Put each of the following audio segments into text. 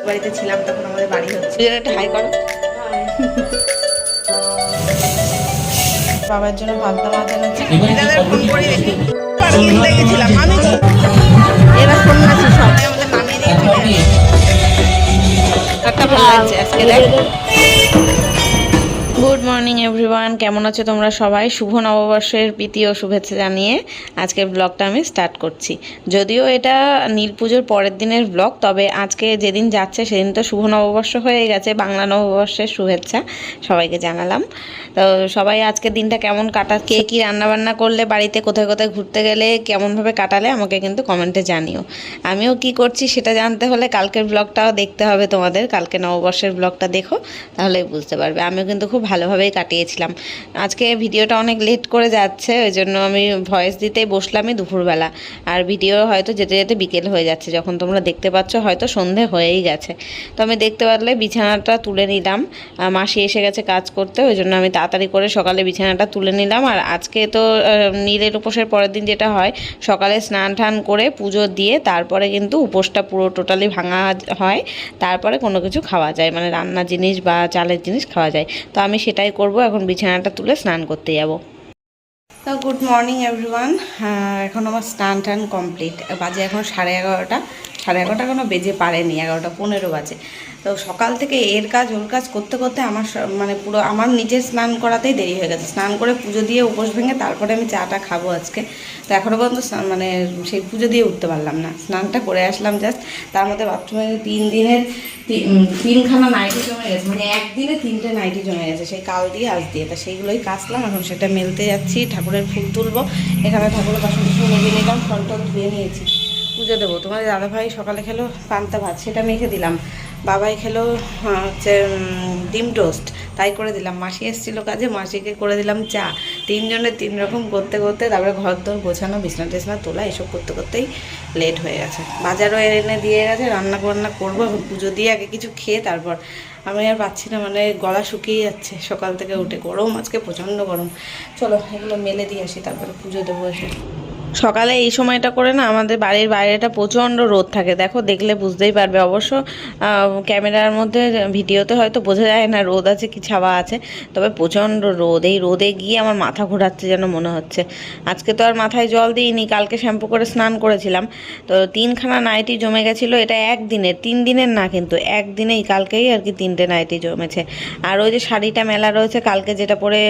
বাড়িতে ছিলাম তখন আমাদের বাড়ি হচ্ছে। একটা হাই করো। বাবার জন্য ভাবনা মাছ এনেছে। ফোন করে দেখি কিনতে গেছিলাম আমি। এরা সন্ন্যাসী সবাই আমাদের নামিয়ে দিয়ে চলে আসে। একটা ভালো লাগছে আজকে দেখ। গুড মর্নিং এভরিওয়ান, কেমন আছো তোমরা সবাই? শুভ নববর্ষের প্রীতি ও শুভেচ্ছা জানিয়ে আজকের ব্লগটা আমি স্টার্ট করছি। যদিও এটা নীল পুজোর পরের দিনের ব্লগ, তবে আজকে যেদিন যাচ্ছে সেদিন তো শুভ নববর্ষ হয়ে গেছে। বাংলা নববর্ষের শুভেচ্ছা সবাইকে জানালাম। তো সবাই আজকের দিনটা কেমন কে কী রান্নাবান্না করলে, বাড়িতে কোথায় কোথায় ঘুরতে গেলে কেমনভাবে কাটালে আমাকে কিন্তু কমেন্টে জানিও। আমিও কি করছি সেটা জানতে হলে কালকের ব্লগটাও দেখতে হবে তোমাদের। কালকে নববর্ষের ব্লগটা দেখো, তাহলেই বুঝতে পারবে। আমিও কিন্তু খুব ভালোভাবেই কাটিয়েছিলাম। আজকে ভিডিওটা অনেক লেট করে যাচ্ছে, ওই জন্য আমি ভয়েস দিতেই বসলামই দুপুরবেলা। আর ভিডিও হয়তো যেতে যেতে বিকেল হয়ে যাচ্ছে, যখন তোমরা দেখতে পাচ্ছ হয়তো সন্ধে হয়েই গেছে। তো আমি দেখতে পারলে বিছানাটা তুলে নিলাম। মাসি এসে গেছে কাজ করতে, ওই জন্য আমি তাড়াতাড়ি করে সকালে বিছানাটা তুলে নিলাম। আর আজকে তো নীলের উপোসের পরের দিন যেটা হয়, সকালে স্নান টান করে পুজো দিয়ে তারপরে কিন্তু উপোসটা পুরো টোটালি ভাঙা হয়। তারপরে কোনো কিছু খাওয়া যায়, মানে রান্না জিনিস বা চালের জিনিস খাওয়া যায়। তো আমি সেটাই করব, এখন বিছানাটা তুলে স্নান করতে যাব। তো গুড মর্নিং এভরিওয়ান। এখন আমার স্নান টান কমপ্লিট। বাজে এখন 11:30। 11:30 এখনও বেজে পারেনি, 11:15 বাজে। তো সকাল থেকে এর কাজ ওর কাজ করতে করতে আমার মানে পুরো আমার নিজের স্নান করাতেই দেরি হয়ে গেছে। স্নান করে পুজো দিয়ে উপোস ভেঙে তারপরে আমি চাটা খাবো আজকে। তো এখনও পর্যন্ত মানে সেই পুজো দিয়ে উঠতে পারলাম না। স্নানটা করে আসলাম জাস্ট, তার মধ্যে বাথরুমে 3 দিনের 3খানা নাইটি জমে গেছে, মানে একদিনে 3টে নাইটি জমে গেছে, সেই কাল দিয়ে আজ দিয়ে। তা সেইগুলোই কাচলাম, এখন সেটা মেলতে যাচ্ছি। ঠাকুরের ফুল তুলবো, এখানে ঠাকুরের বাসন টাসন মেজে নিলাম, ফল টল ধুয়ে নিয়েছি। পুজো দেবো। তোমাদের দাদাভাই সকালে খেলো পান্তা ভাত, সেটা মেখে দিলাম। বাবাই খেলো হচ্ছে ডিম টোস্ট, তাই করে দিলাম। মাসি এসেছিলো কাজে, মাসিকে করে দিলাম চা। 3 জনের 3 রকম করতে করতে তারপরে ঘর দর গোছানো, বিছনা টিছনা তোলা, এসব করতে করতেই লেট হয়ে গেছে। বাজারও এনে দিয়ে গেছে, রান্না বান্না করবো। এখন পুজো দিয়ে আগে কিছু খেয়ে তারপর। আমি আর পাচ্ছি না, মানে গলা শুকিয়ে যাচ্ছে সকাল থেকে উঠে। গরম আজকে প্রচণ্ড গরম। চলো এগুলো মেলে দিয়ে আসি, তারপরে পুজো দেবো এসে। সকালে এই সময়টা করে না আমাদের বাড়ির বাইরেটা প্রচণ্ড রোদ থাকে, দেখো দেখলে বুঝতেই পারবে। অবশ্য ক্যামেরার মধ্যে ভিডিওতে হয়তো বোঝা যায় না রোদ আছে কি ছাওয়া আছে, তবে প্রচণ্ড রোদ। এই রোদে গিয়ে আমার মাথা ঘোরাচ্ছে যেন মনে হচ্ছে। আজকে তো আর মাথায় জল দিইনি, কালকে শ্যাম্পু করে স্নান করেছিলাম। তো 3খানা নাইটি জমে গেছিলো। এটা একদিনের, 3 দিনের না কিন্তু, একদিনেই কালকেই আর কি 3টে নাইটি জমেছে। আর ওই যে শাড়িটা মেলা রয়েছে কালকে, যেটা পরে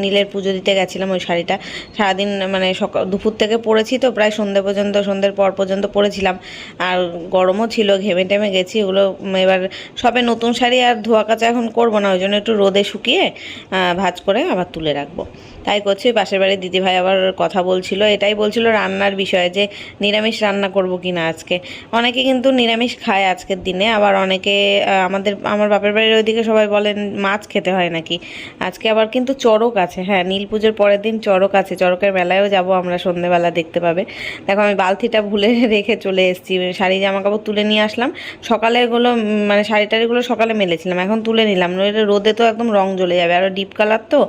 নীলের পুজো দিতে গেছিলাম, ওই শাড়িটা সারাদিন মানে দুপুর থেকে পরেছি, তো প্রায় সন্ধ্যের পর পর্যন্ত পরেছিলাম। আর গরমও ছিল, ঘেমে টেমে গেছি। ওগুলো এবার সবে নতুন শাড়ি আর ধোয়া কাচা এখন করবো না, ওই জন্য একটু রোদে শুকিয়ে ভাঁজ করে আবার তুলে রাখবো। তাই করছি। পাশের বাড়ির দিদিভাই আবার কথা বলছিল, এটাই বলছিল রান্নার বিষয়ে, যে নিরামিষ রান্না করব কি না আজকে। অনেকে কিন্তু নিরামিষ খায় আজকের দিনে, আবার অনেকে আমার বাপের বাড়ির ওইদিকে সবাই বলেন মাছ খেতে হয় নাকি। আজকে আবার কিন্তু চড়ক আছে। হ্যাঁ, নীল পুজোর পরের দিন চড়ক আছে, চড়কের মেলায়ও যাব আমরা, সন্ধ্যেবেলা দেখতে পাবে। দেখো আমি বালতিটা ভুলে রেখে চলে এসেছি, শাড়ি জামা কাপড় তুলে নিয়ে আসলাম। সকালে এগুলো মানে শাড়ি টাড়িগুলো সকালে মেলেছিলাম, এখন তুলে নিলাম, নইলে রোদে তো একদম রং জ্বলে যাবে, আরও ডিপ কালার তো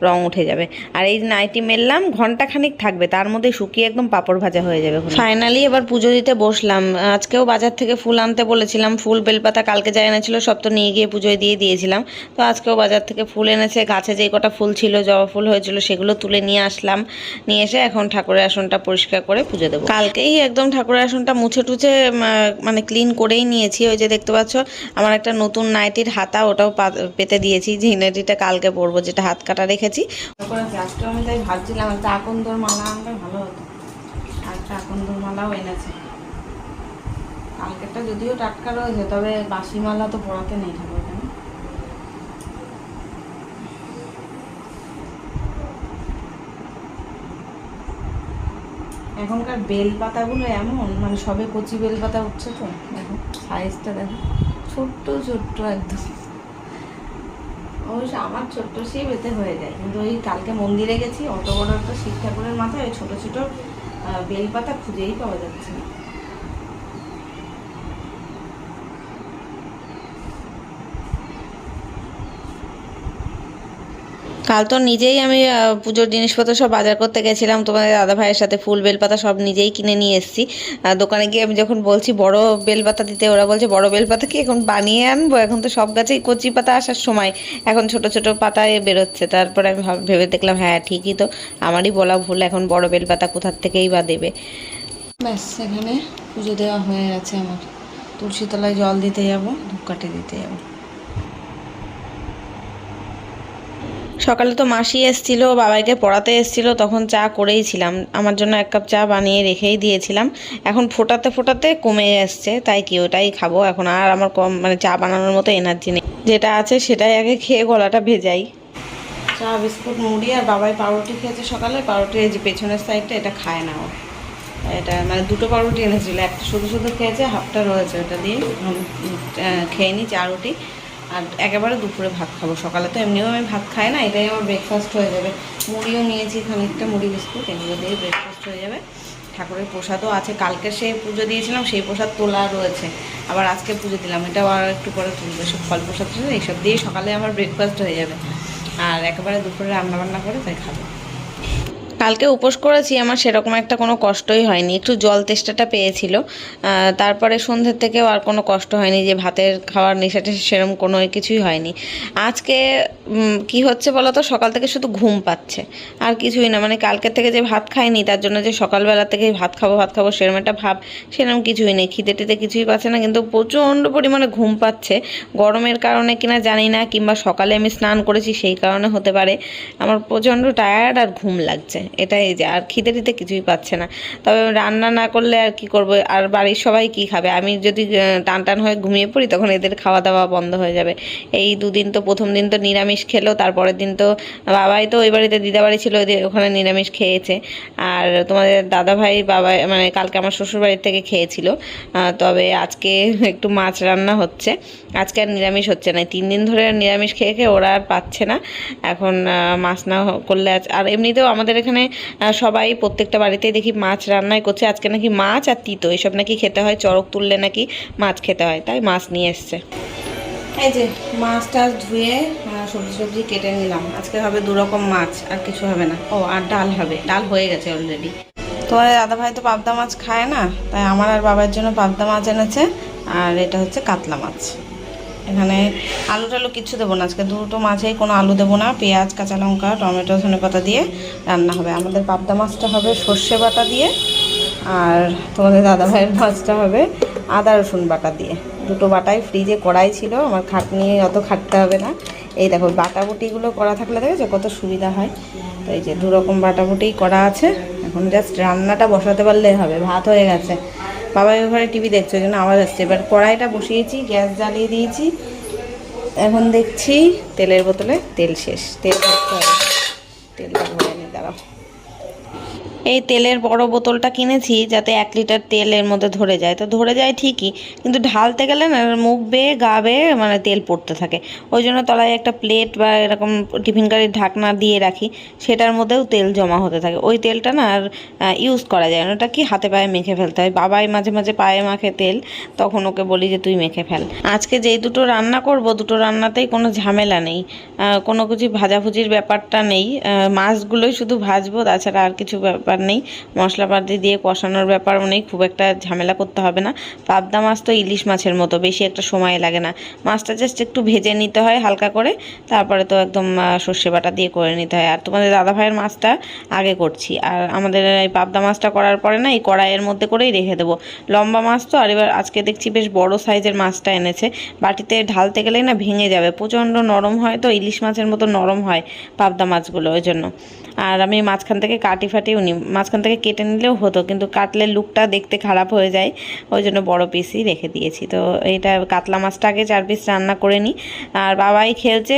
রং উঠে যাবে। আর এই নাইটি মেললাম, ঘন্টাখানিক থাকবে, তার মধ্যে শুকিয়ে একদম পাঁপড় ভাজা হয়ে যাবে। ফাইনালি এবার পুজো দিতে বসলাম। আজকেও বাজার থেকে ফুল আনতে বলেছিলাম, ফুল বেলপাতা কালকে যা এনেছিল সব তো নিয়ে গিয়ে পুজোয় দিয়ে দিয়েছিলাম। তো আজকেও বাজার থেকে ফুল এনেছে, গাছে যেই কটা ফুল ছিল, জবা ফুল হয়েছিল, সেগুলো তুলে নিয়ে আসলাম। নিয়ে এসে এখন ঠাকুরের আসনটা পরিষ্কার করে পুজো দেবো। কালকেই একদম ঠাকুরের আসনটা মুছে টুছে মানে ক্লিন করেই নিয়েছি। ওই যে দেখতে পাচ্ছ আমার একটা নতুন নাইটির হাতা, ওটাও পেতে দিয়েছি, যে নাইটিটা কালকে পরবো, যেটা হাত কাটা রেখেছি। আজকেও আমি তাই ভাবছিলাম একটা আকন্দর মালা আনলে ভালো হতো। আর একটা আকন্দর মালাও এনেছে। কালকেরটা যদিও টাটকা রয়েছে, তবে বাসি মালা তো পরাতে নেই ঠাকুর। এখনকার বেল পাতাগুলো এমন, মানে সবে কচি বেল পাতা উঠছে, তো দেখো সাইজটা দেখো, ছোট্ট ছোট্ট একদম। অবশ্য আমার ছোট্ট শিব এতে হয়ে যায়, কিন্তু ওই কালকে মন্দিরে গেছি, অত বড় একটা শিব ঠাকুরের মাথায় ওই ছোটো ছোটো বেল পাতা খুঁজেই পাওয়া যাচ্ছে না। কাল তো নিজেই আমি পুজোর জিনিসপত্র সব বাজার করতে গেছিলাম, তোমাদের দাদা ভাইয়ের সাথে ফুল বেলপাতা সব নিজেই কিনে নিয়ে এসেছি। দোকানে গিয়ে আমি যখন বলছি বড় বেলপাতা দিতে, ওরা বলছে বড় বেলপাতা কি এখন বানিয়ে আনবো, এখন তো সব গাছেই কচি পাতা আসার সময়, এখন ছোট ছোট পাতায় বেরোচ্ছে। তারপরে আমি ভেবে দেখলাম হ্যাঁ ঠিকই তো, আমারই বলা ভুল, এখন বড় বেলপাতা কোথার থেকেই বা দেবে। ব্যাস এখানে পুজো দেওয়া হয়ে গেছে আমার, তুলসী তলায় জল দিতে যাবো, ধূপকাঠি দিতে যাবো। সকালে তো মাসি এসেছিলো, বাবাইকে পড়াতে এসেছিলো, তখন চা করেইছিলাম, আমার জন্য 1 কাপ চা বানিয়ে রেখেই দিয়েছিলাম। এখন ফোটাতে ফোটাতে কমে এসছে, তাই কি ওটাই খাবো এখন, আর আমার কম মানে চা বানানোর মতো এনার্জি নেই, যেটা আছে সেটাই আগে খেয়ে গলাটা ভেজাই। চা বিস্কুট মুড়ি আর বাবাই পাউরুটি খেয়েছে সকালে, পাউরুটি এই যে পেছনের সাইডটা এটা খায় না ও, এটা মানে 2টো পাউরুটি এনেছিল, একটা শুধু শুধু খেয়েছে, হাফটা রয়েছে, ওটা দিয়ে খেয়ে নিই চা রুটি। আর একেবারে দুপুরে ভাত খাবো, সকালে তো এমনিও আমি ভাত খাই না, এটাই আমার ব্রেকফাস্ট হয়ে যাবে। মুড়িও নিয়েছি খানিকটা, মুড়ি বিস্কুট, এগুলো দিয়ে ব্রেকফাস্ট হয়ে যাবে। ঠাকুরের প্রসাদও আছে, কালকে সেই পুজো দিয়েছিলাম সেই প্রসাদ তোলা রয়েছে, আবার আজকে পুজো দিলাম, এটাও আর একটু পরে তুলবে, সব ফল প্রসাদ এইসব দিয়ে সকালে আমার ব্রেকফাস্ট হয়ে যাবে, আর একেবারে দুপুরে রান্নাবান্না করে তাই খাবো। কালকে উপোস করেছি, আমার সেরকম একটা কোনো কষ্টই হয়নি, একটু জল তেষ্টাটা পেয়েছিল, তারপরে সন্ধ্যের থেকেও আর কোনো কষ্ট হয়নি, যে ভাতের খাওয়ার নেশাটা সেরকম কোনো কিছুই হয়নি। আজকে কি হচ্ছে বলো তো, সকাল থেকে শুধু ঘুম পাচ্ছে, আর কিছুই না, মানে কালকের থেকে যে ভাত খাইনি তার জন্য যে সকালবেলা থেকে ভাত খাবো সেরকম একটা ভাব, সেরকম কিছুই নেই, খিদে টিদে কিছুই পাচ্ছে না, কিন্তু প্রচণ্ড পরিমাণে ঘুম পাচ্ছে। গরমের কারণে কিনা জানি না, কিংবা সকালে আমি স্নান করেছি সেই কারণে হতে পারে, আমার প্রচণ্ড টায়ার্ড আর ঘুম লাগছে, এটাই যে, আর খিদে টিতে কিছুই পাচ্ছে না। তবে রান্না না করলে আর কি করব, আর বাড়ির সবাই কি খাবে, আমি যদি টান টান হয়ে ঘুমিয়ে পড়ি তখন এদের খাওয়া দাওয়া বন্ধ হয়ে যাবে। এই 2 দিন তো, প্রথম দিন তো নিরামিষ খেলো, তারপরের দিন তো বাবাই তো ওই বাড়িতে দিদা বাড়ি ছিল, ওখানে নিরামিষ খেয়েছে, আর তোমাদের দাদা ভাই বাবা মানে কালকে আমার শ্বশুর বাড়ির থেকে খেয়েছিল। তবে আজকে একটু মাছ রান্না হচ্ছে, আজকে আর নিরামিষ হচ্ছে না, 3 দিন ধরে নিরামিষ খেয়ে খেয়ে ওরা আর পাচ্ছে না, এখন মাছ না করলে। আর এমনিতেও আমাদের এখানে সবাই প্রত্যেকটা বাড়িতেই দেখি মাছ রান্নাই করছে, আজকে নাকি মাছ আর তিতো এসব নাকি খেতে হয়, চড়ক তুললে নাকি মাছ খেতে হয়, তাই মাছ নিয়ে এসছে। এই যে মাছটা ধুয়ে সবজি কেটে নিলাম, আজকে হবে 2 রকম মাছ, আর কিছু হবে না। ও আর ডাল হবে, ডাল হয়ে গেছে অলরেডি। তোমার দাদা ভাই তো পাবদা মাছ খায় না, তাই আমার আর বাবার জন্য পাবদা মাছ এনেছে, আর এটা হচ্ছে কাতলা মাছ। এখানে আলু টালু কিছু দেবো না, আজকে 2টো মাছেই কোনো আলু দেবো না, পেঁয়াজ কাঁচা লঙ্কা টমেটো ধনেপাতা দিয়ে রান্না হবে। আমাদের পাবদা মাছটা হবে সর্ষে বাটা দিয়ে, আর তোমাদের দাদা ভাইয়ের মাছটা হবে আদা রসুন বাটা দিয়ে। 2টো বাটাই ফ্রিজে কড়াই ছিল, আমার নিয়ে অত খাটতে হবে না। এই দেখো বাটাবুটিগুলো করা থাকলে দেখেছো কত সুবিধা হয়। তো এই যে 2 রকম বাটাবুটিই করা আছে, এখন জাস্ট রান্নাটা বসাতে পারলেই হবে। ভাত হয়ে গেছে, বাবা ওই ঘরে টিভি দেখছে, ওই জন্য আওয়াজ আসছে। এবার কড়াইটা বসিয়েছি, গ্যাস জ্বালিয়ে দিয়েছি, এখন দেখছি তেলের বোতলে তেল শেষ, তেল ভরতে হবে, তেলটা ভরে নিই, দাঁড়াও। এই তেলের বড় বোতলটা কিনেছি যাতে 1 লিটার তেল এর মধ্যে ধরে যায়, তো ধরে যায় ঠিকই, কিন্তু ঢালতে গেলে না মুখ বেয়ে গা বেয়ে মানে তেল পড়তে থাকে, ওই জন্য তলায় একটা প্লেট বা এরকম টিফিন কারির ঢাকনা দিয়ে রাখি, সেটার মধ্যেও তেল জমা হতে থাকে। ওই তেলটা না আর ইউজ করা যায় না, ওটা কি হাতে পায়ে মেখে ফেলতে হয়, বাবাই মাঝে মাঝে পায়ে মাখে তেল, তখন ওকে বলি যে তুই মেখে ফেল। আজকে যেই 2টো রান্না করব, 2টো রান্নাতেই কোনো ঝামেলা নেই, কোনো কিছু ভাজাভুজির ব্যাপারটা নেই, মাছগুলোই শুধু ভাজবো, তাছাড়া আর কিছু ব্যাপার নেই, মশলাপাতি দিয়ে কষানোর ব্যাপারও নেই, খুব একটা ঝামেলা করতে হবে না। পাবদা মাছ তো ইলিশ মাছের মতো বেশি একটা সময় লাগে না, মাছটা জাস্ট একটু ভেজে নিতে হয় হালকা করে, তারপরে তো একদম সর্ষে বাটা দিয়ে করে নিতে হয়। আর তোমাদের দাদা ভাইয়ের মাছটা আগে করছি, আর আমাদের এই পাবদা মাছটা করার পরে না এই কড়াইয়ের মধ্যে করেই রেখে দেবো। লম্বা মাছ তো, আর এবার আজকে দেখছি বেশ বড় সাইজের মাছটা এনেছে, বাটিতে ঢালতে গেলেই না ভেঙে যাবে, প্রচণ্ড নরম হয়, তো ইলিশ মাছের মতো নরম হয় পাবদা মাছগুলো, ওই জন্য। আর আমি মাঝখান থেকে কাটি ফাটিও নিই, মাঝখান থেকে কেটে নিলেও হতো, কিন্তু কাটলে লুকটা দেখতে খারাপ হয়ে যায়, ওই জন্য বড় পিসই রেখে দিয়েছি। তো এইটা কাতলা মাছটা আগে 4 পিস রান্না করে নিই। আর বাবাই খেলছে,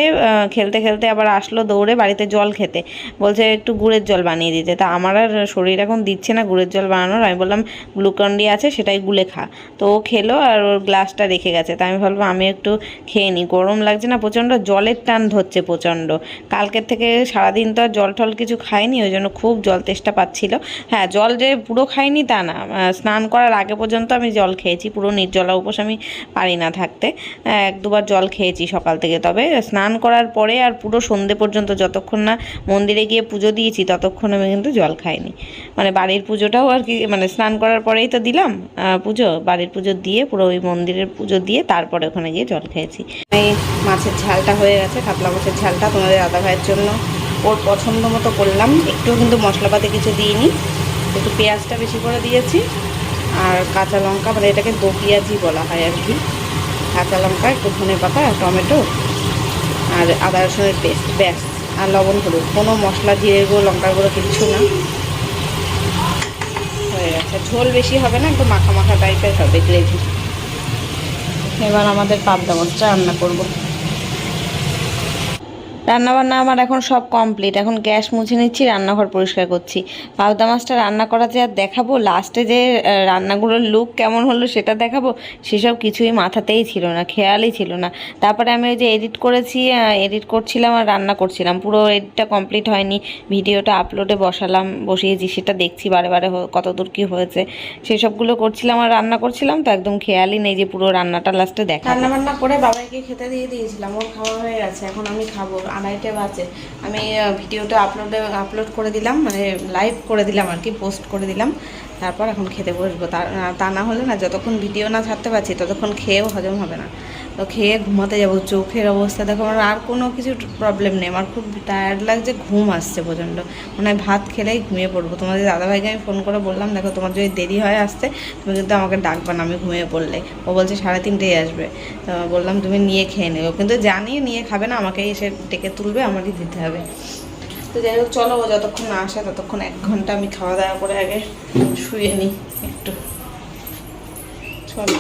খেলতে খেলতে আবার আসলো দৌড়ে বাড়িতে জল খেতে, বলছে একটু গুড়ের জল বানিয়ে দিতে, তা আমার আর শরীর এখন দিচ্ছে না গুড়ের জল বানানোর, আমি বললাম গ্লুকন-ডি আছে সেটাই গুলে খা, তো ও খেলো আর ওর গ্লাসটা রেখে গেছে, তাই আমি ভাবলাম আমি একটু খেয়ে নিই, গরম লাগছে না প্রচণ্ড, জলের টান ধরছে প্রচণ্ড, কালকের থেকে সারাদিন তো আর জল টল কিছু খাইনি, ওই জন্য খুব জল তেষ্টা পাচ্ছিল। হ্যাঁ, জল যে পুরো খাইনি তা না, স্নান করার আগে পর্যন্ত আমি জল খেয়েছি, পুরো নির্জলা উপোস আমি পারি না থাকতে। এক দুবার জল খেয়েছি সকাল থেকে, তবে স্নান করার পরে আর পুরো সন্ধে পর্যন্ত যতক্ষণ না মন্দিরে গিয়ে পুজো দিয়েছি ততক্ষণ আমি কিন্তু জল খাইনি। মানে বাড়ির পুজোটাও আর কি, মানে স্নান করার পরেই তো দিলাম পুজো, বাড়ির পুজো দিয়ে পুরো ওই মন্দিরের পুজো দিয়ে তারপরে ওখানে গিয়ে জল খেয়েছি। এই মাছের ঝালটা হয়ে গেছে, কাতলা মাছের ঝালটা তোমাদের দাদা ভাইয়ের জন্য ওর পছন্দ মতো করলাম, একটুও কিন্তু মশলাপাতি কিছু দিইনি, একটু পেঁয়াজটা বেশি করে দিয়েছি আর কাঁচা লঙ্কা, মানে এটাকে দো পেঁয়াজি বলা হয় আর কি। কাঁচা লঙ্কা, একটু ধনে পাতা, টমেটো আর আদা রসুনের পেস্ট, ব্যাস। আর লবণ হলুদ, কোনো মশলা, জিরে গুঁড়ো, লঙ্কার গুঁড়ো কিচ্ছু না, হয়ে গেছে। ঝোল বেশি হবে না, একটু মাখা মাখা টাইপের হবে গ্রেভি। এবার আমাদের পাবদা মাছটা রান্না করব। রান্নাবান্না আমার এখন সব কমপ্লিট, এখন গ্যাস মুছে নিচ্ছি, রান্নাঘর পরিষ্কার করছি। পাবদা মাছটা রান্না করাতে আর দেখাবো, লাস্টে যে রান্নাগুলোর লুক কেমন হলো সেটা দেখাবো, সেসব কিছুই মাথাতেই ছিল না, খেয়ালই ছিল না। তারপরে আমি ওই যে এডিট করেছি, এডিট করছিলাম আর রান্না করছিলাম, পুরো এডিটটা কমপ্লিট হয়নি, ভিডিওটা আপলোডে বসিয়েছি, সেটা দেখছি বারে বারে কতদূর কী হয়েছে, সেসবগুলো করছিলাম আর রান্না করছিলাম, তো একদম খেয়ালই নেই যে পুরো রান্নাটা লাস্টে দেখা। রান্নাবান্না করে বাবাইকে খেতে দিয়ে দিয়েছিলাম, ওর খাওয়া হয়ে গেছে, এখন আমি খাবো। 2:30 বাজে। আমি ভিডিওটা আপলোড করে দিলাম, মানে লাইভ করে দিলাম আর কি, পোস্ট করে দিলাম, তারপর এখন খেতে বসবো। তা না হলে না, যতক্ষণ ভিডিও না ছাড়তে পারছি ততক্ষণ খেয়েও হজম হবে না, তো খেয়ে ঘুমাতে যাবো। চোখের অবস্থা দেখো, আমার আর কোনো কিছু প্রবলেম নেই, আমার খুব টায়ার্ড লাগছে, ঘুম আসছে প্রচণ্ড, মনে হয় ভাত খেলেই ঘুমিয়ে পড়বো। তোমাদের দাদাভাইকে আমি ফোন করে বললাম, দেখো তোমার যদি দেরি হয় আসতে, তুমি কিন্তু আমাকে ডাকবা না আমি ঘুমিয়ে পড়লে। ও বলছে 3:30টায় আসবে, তো বললাম তুমি নিয়ে খেয়ে নেবো, কিন্তু জানি নিয়ে খাবে না, আমাকে এসে ডেকে তুলবে, আমারই দিতে হবে। তো যাই হোক, চলো, ও যতক্ষণ না আসে ততক্ষণ 1 ঘন্টা আমি খাওয়া দাওয়া করে আগে শুয়ে নিই একটু। চলো,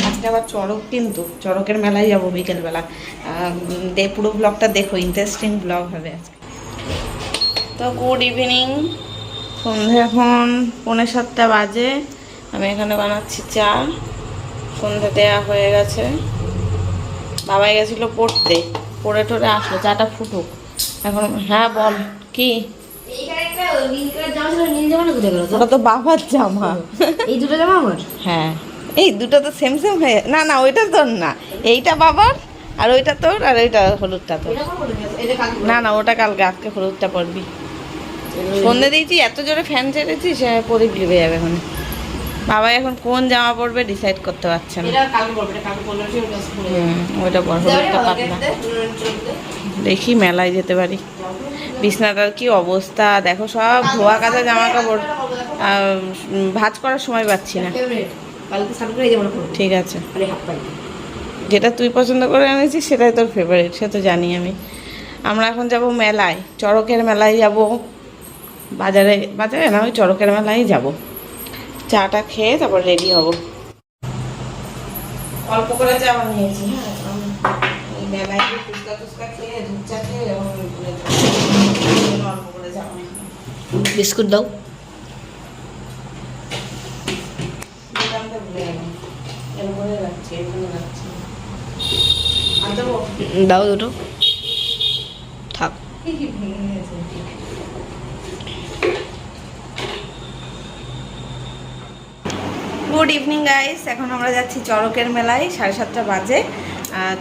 আজকে আবার চড়ক, কিন্তু চড়কের মেলায় যাবো বিকেলবেলা, পুরো ব্লগটা দেখো, ইন্টারেস্টিং ব্লগ হবে আজকে। তো গুড ইভিনিং, সন্ধে এখন 6:45 বাজে, আমি এখানে বানাচ্ছি চা, সন্ধে দেওয়া হয়ে গেছে। বাবাই গেছিলো পড়তে, পড়ে টড়ে আসলো, চাটা ফুটুক এখন। হ্যাঁ বল, কি? ওটা তো বাবার জামা। এই দুটো জামা আমার? হ্যাঁ, এই দুটো তো সেম সেম হয়ে, না না ওইটা তোর না, এইটা বাবার, আর ওইটা তোর, আর ওইটা হলুদটা তোর। না না ওটা কালকে, আজকে হলুদটা পরবি। সন্ধে দিয়েছি, এত জোরে ফ্যান ছেড়েছি, সে প্রদীপ লিবে যাবে এখন। বাবা এখন কোন জামা পরবে ডিসাইড করতে পারছে না। ওইটা পর, হলুদটা পাতলা। দেখি মেলায় যেতে পারি। বিছনাটার কি অবস্থা দেখো, সব ধোয়া কাচা জামা কাপড়, ভাঁজ করার সময় পাচ্ছি না। ঠিক আছে, যেটা তুই পছন্দ করে এনেছিস সেটাই তোর ফেভারিট, সে তো জানি আমি। আমরা এখন যাব মেলায়, চড়কের মেলায় যাব, বাজারে না, ওই চড়কের মেলায় যাব। চাটা খেয়ে তারপর রেডি হব। অল্প করে চা বানিয়েছি, হ্যাঁ, মেলায় ফুচকা টুচকা খেয়ে, দুধ চা খেয়ে অল্প করে চা বানিয়েছি। বিস্কুট দাও। দাও দুটো, থাক। গুড ইভিনিং গাইস, এখন আমরা যাচ্ছি চড়কের মেলায়, 7:30 বাজে।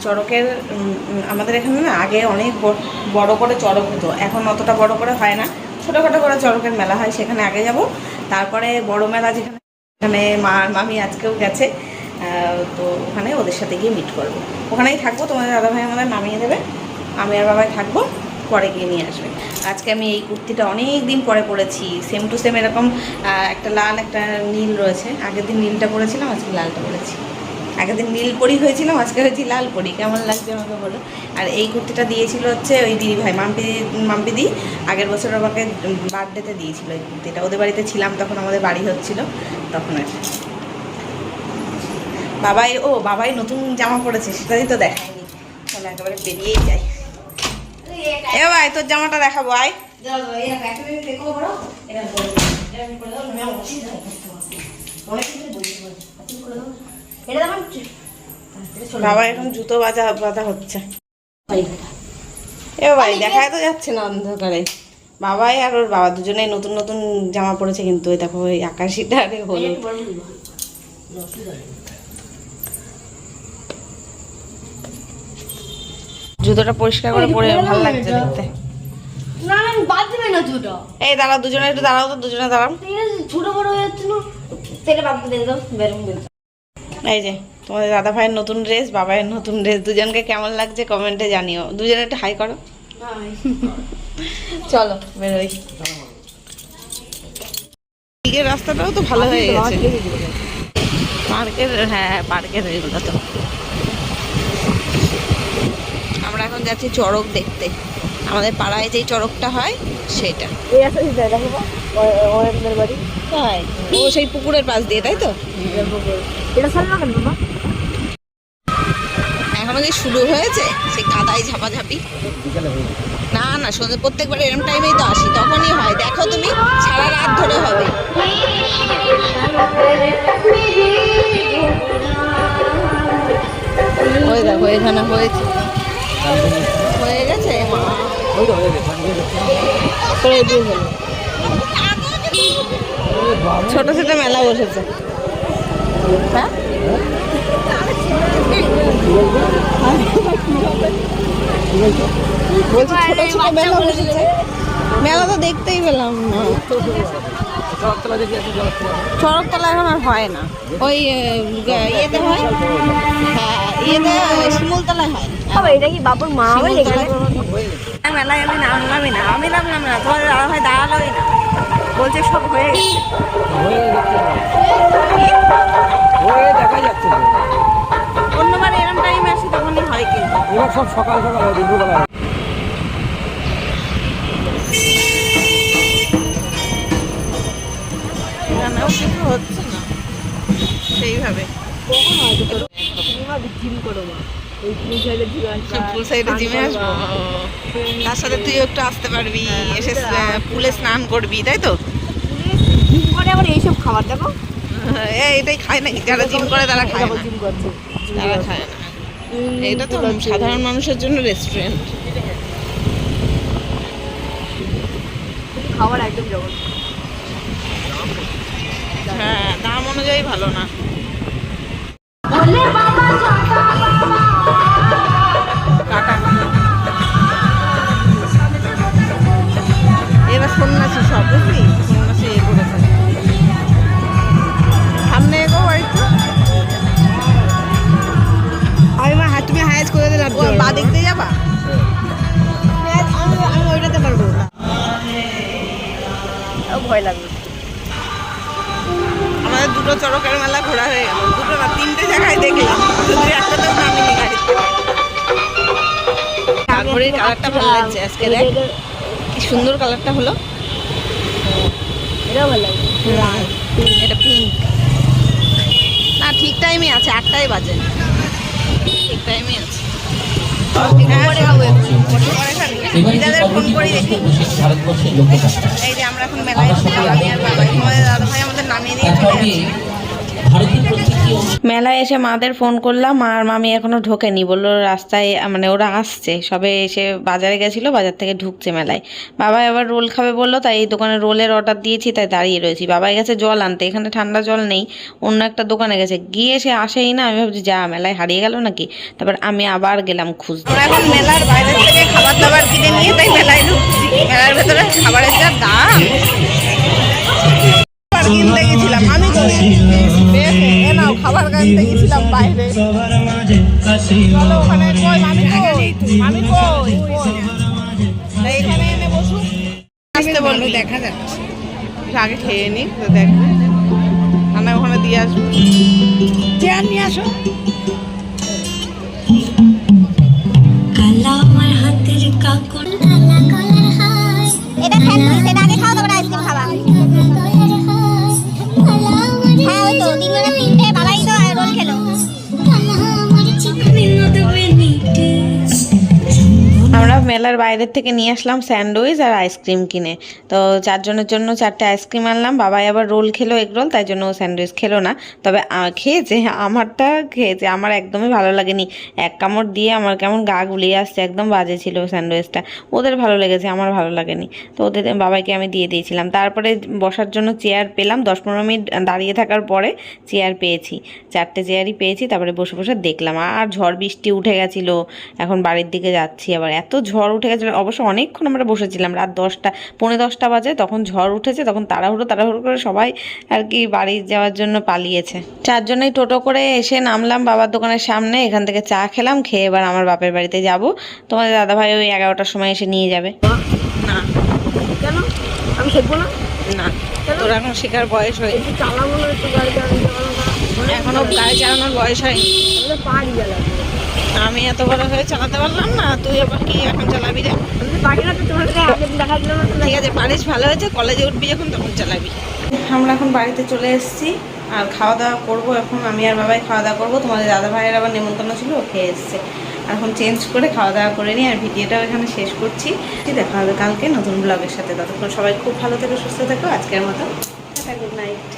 চড়কের আমাদের এখানে না আগে অনেক বড় করে চড়ক হতো, এখন অতটা বড় করে হয় না, ছোটোখাটো করে চড়কের মেলা হয়, সেখানে আগে যাব। তারপরে বড় মেলা যেখানে, এখানে মামি আজকেও গেছে, তো ওখানে ওদের সাথে গিয়ে মিট করবো, ওখানেই থাকবো। তোমাদের দাদাভাই আমাদের নামিয়ে দেবে, আমি আর বাবাই থাকবো, পরে গিয়ে নিয়ে আসবে। আজকে আমি এই কুর্তিটা অনেক দিন পরে পরেছি, সেম টু সেম এরকম, একটা লাল একটা নীল রয়েছে, আগের দিন নীলটা পরেছিলাম, আজকে লালটা পরেছি। আগের দিন নীল পরি হয়েছিলাম, আজকে হয়েছি লাল পরি, কেমন লাগছে আমাকে বলো। আর এই কুর্তিটা দিয়েছিল হচ্ছে ওই দিদি ভাই, মাম্পিদি আগের বছর আমাকে বার্থডেতে দিয়েছিল এই কুর্তিটা, ওদের বাড়িতে ছিলাম তখন, আমাদের বাড়ি হচ্ছিল তখন আর কি। বাবাই নতুন জামা পরেছে, সেটাই তো দেখায়নি, তাহলে একেবারে বেরিয়েই যাই। এ ভাই, তোর জামাটা দেখাবো, আয়। বাবা এখন জুতো বাঁধা হচ্ছে। এ ভাই দেখাই তো যাচ্ছে না অন্ধকারে। বাবাই আর ওর বাবা দুজনেই নতুন নতুন জামা পরেছে, কিন্তু ওই দেখো ওই আকাশিটা আর এই হলুদ। জুতোটা পরিষ্কার করে পরে ভালো লাগছে দেখতে। না আমি বাদ দিবে না জুতো। এই দাঁড়াও, দুজনে একটু দাঁড়াও তো, দুজনে দাঁড়াও। ছোট বড় হয়ে যাচ্ছে না, তেলে বাদ দিয়ে দাও বেরুন বেরুন। এই যে তোমাদের দাদা ভাইয়ের নতুন ড্রেস, বাবাইয়ের নতুন ড্রেস, দুজনকে কেমন লাগছে কমেন্টে জানিও। দুজনে একটু হাই করো। চলো বেরোই। দিকের রাস্তাটাও তো ভালো হয়ে গেছে পার্কের। হ্যাঁ পার্কের এগুলো তো। আমরা এখন যাচ্ছি চড়ক দেখতে। আমাদের পাড়ায় যেই চড়কটা হয় সেটা। এই রাস্তা দিয়ে দেখো ওদের বাড়ি। তাই ও সেই পুকুরের পাশ দিয়ে, তাই তো? এটা সামনে কেন বাবা? এখনো যে শুরু হয়েছে সেই কাদায় ঝাপাঝাপি। না না সন্ধ্যে প্রত্যেকবার এরকম টাইমেই তো আসি, তখনই হয়। দেখো তুমি সারা রাত ধরে হবে। ওই দেখো এখানে হয়েছে, হয়ে গেছে মা। ছোট ছোট মেলা বসেছে। হ্যাঁ বলছি ছোট ছোট মেলা বসেছে। মেলা তো দেখতেই পেলাম না। চড়কতলা এখন আর হয় না, ওই ইয়েতে হয়। হ্যাঁ ইয়েতে শিমুলতলায় হয়। এটা কি বাবুর মা বলে মেলায় আমি নামলামই না, আমি নামলাম না, তোমার দাদা ভাই দাঁড়ালোই না, বলছে সব হয়ে গেছে। দেখা যাচ্ছে অন্যবার এরকম টাইমে আসি তখনই হয়, কিন্তু এবার সব সকাল সকাল হয়, দুপুরবেলা। এখানেও কিছু হচ্ছে না সেইভাবে। জিম করো মা, ওই পুল সাইডে জিম পুল সাইডে জিমে আসবো, তার সাথে তুই একটু আসতে পারবি, এসে পুলে স্নান করবি, তাই তো? জিম করে আবার এইসব খাবার দেখো। এটাই খায় নাকি? যারা জিম করে তারা খায় না, জিম করছে, তারা খায় না। এটা তো সাধারণ মানুষের জন্য রেস্টুরেন্ট। খাবার একদম জবর। হ্যাঁ দাম অনুযায়ী ভালো না। কাটা এবার সন্ন্যাসী সব, বুঝলি? সন্ন্যাসী এ করেছে। সামনে এগো একটু। আমি মা তুমি হাইজ করে দিলাম, বা দেখতে যাবা? আমি ওইটাতে পারবো না, ভয় লাগবে। আমাদের দুটো চড়কের মেলা ঘোরা হয়ে গেল, দুটো না তিনটে জায়গায় দেখলাম, শুধু একটা তো নামিনি গাড়িতে। তারপরে কালারটা ভালো লাগছে আজকে, দেখ কি সুন্দর কালারটা হলো। এটাও ভালো লাগবে। এটা পিঙ্ক না, ঠিক টাইমে আছে, 8টাই বাজে, ঠিক টাইমে আছে। ফোন করে দেখি। এই যে আমরা এখন মেলায় দাদা ভাই আমাদের নামিয়ে দিয়ে চলে গেছে। মেলায় এসে মাদের ফোন করলাম, আর মামি এখনো ঢোকেনি, বললো রাস্তায় মানে ওরা আসছে সবে, এসে বাজারে গেছিলো, বাজার থেকে ঢুকছে মেলায়। বাবা এবার রোল খাবে বললো, তাই এই দোকানে রোলের অর্ডার দিয়েছি, তাই দাঁড়িয়ে রয়েছি। বাবাই গেছে জল আনতে, এখানে ঠান্ডা জল নেই, অন্য একটা দোকানে গেছে, গিয়ে সে আসেই না। আমি ভাবছি যা মেলায় হারিয়ে গেল নাকি, তারপর আমি আবার গেলাম খুঁজতে। আমরা এখন মেলার বাইরে থেকে খাবার দাবার কিনে নিয়ে তাই মেলায় ঢুকছি। মেলার ভেতরে খাবারের যা দাম। কিনতে গেছিলাম আমি, নাও খাবার কিনতে গেছিলাম বাইরে। চলো ওখানে কই মামি, আমি কই এখানে এনে বসুন, আসতে বলবি, দেখা যাচ্ছে। আগে খেয়ে নি তো, দেখ রান্না ওখানে দিয়ে আসবো, চেয়ার নিয়ে আসো। এটা স্যান্ডউইচ, এটা আগে খাও তারপর আইসক্রিম খাবা। হ্যাঁ ওই তো তিনজনে তিনটে, বাবাই তো রোল খেলো। আমরা মেলার বাইরের থেকে নিয়ে আসলাম স্যান্ডউইচ আর আইসক্রিম কিনে। তো 4 জনের জন্য 4টে আইসক্রিম আনলাম। বাবাই আবার রোল খেলো, এগ রোল, তাই জন্য ও স্যান্ডউইচ খেলো না। তবে খেয়েছে, আমারটা খেয়েছে। আমার একদমই ভালো লাগেনি, এক কামড় দিয়ে আমার কেমন গা গুলিয়ে আসছে, একদম বাজে ছিল স্যান্ডউইচটা। ওদের ভালো লেগেছে, আমার ভালো লাগেনি। তো ওদের বাবাইকে আমি দিয়ে দিয়েছিলাম। তারপরে বসার জন্য চেয়ার পেলাম, 10-15 মিনিট দাঁড়িয়ে থাকার পরে চেয়ার পেয়েছি, 4টে চেয়ারই পেয়েছি। তারপরে বসে বসে দেখলাম। আর ঝড় বৃষ্টি উঠে গেছিলো, এখন বাড়ির দিকে যাচ্ছি। আবার এত ঝড় উঠে গেছিলো, অবশ্য অনেকক্ষণ আমরা বসেছিলাম, রাত 10টা, 10:45 বাজে, তখন ঝড় উঠেছে। তখন তাড়াহুড়ো করে সবাই আর কি বাড়ি যাওয়ার জন্য পালিয়েছে। 4 জনেই টোটো করে এসে নামলাম বাবার দোকানের সামনে। এখান থেকে চা খেলাম, খেয়ে এবার আমার বাপের বাড়িতে যাব। তোমাদের দাদাভাই ওই 11টার সময় এসে নিয়ে যাবে। না, কেন আমি শিখবো না? না, তোর এখন শেখার বয়স হয়নি, একটু চালাবো না, একটু গাড়ি চালানো, এখনো গাড়ি চালানোর বয়স হয়নি। পারি চালাবো। আমি এত বড় হয়ে চালাতে পারলাম না, তুই আবার কি এখন চালাবি রে? আমি পারি না তো, তোমার আগে দেখা দিল না। ঠিক আছে, পারিস, ভালো হয়েছে। কলেজে উঠবি যখন তখন চালাবি। আমরা এখন বাড়িতে চলে এসেছি আর খাওয়া দাওয়া করবো। এখন আমি আর বাবাই খাওয়া দাওয়া করবো। তোমাদের দাদা ভাইয়ের আবার নেমন্তন্ন ছিল, ও খেয়ে এসছে। এখন চেঞ্জ করে খাওয়া দাওয়া করে নিই আর ভিডিওটাও এখানে শেষ করছি। দেখা হবে কালকে নতুন ব্লগের সাথে। ততক্ষণ সবাই খুব ভালো থেকো, সুস্থ থেকো। আজকের মতো গুড নাইট।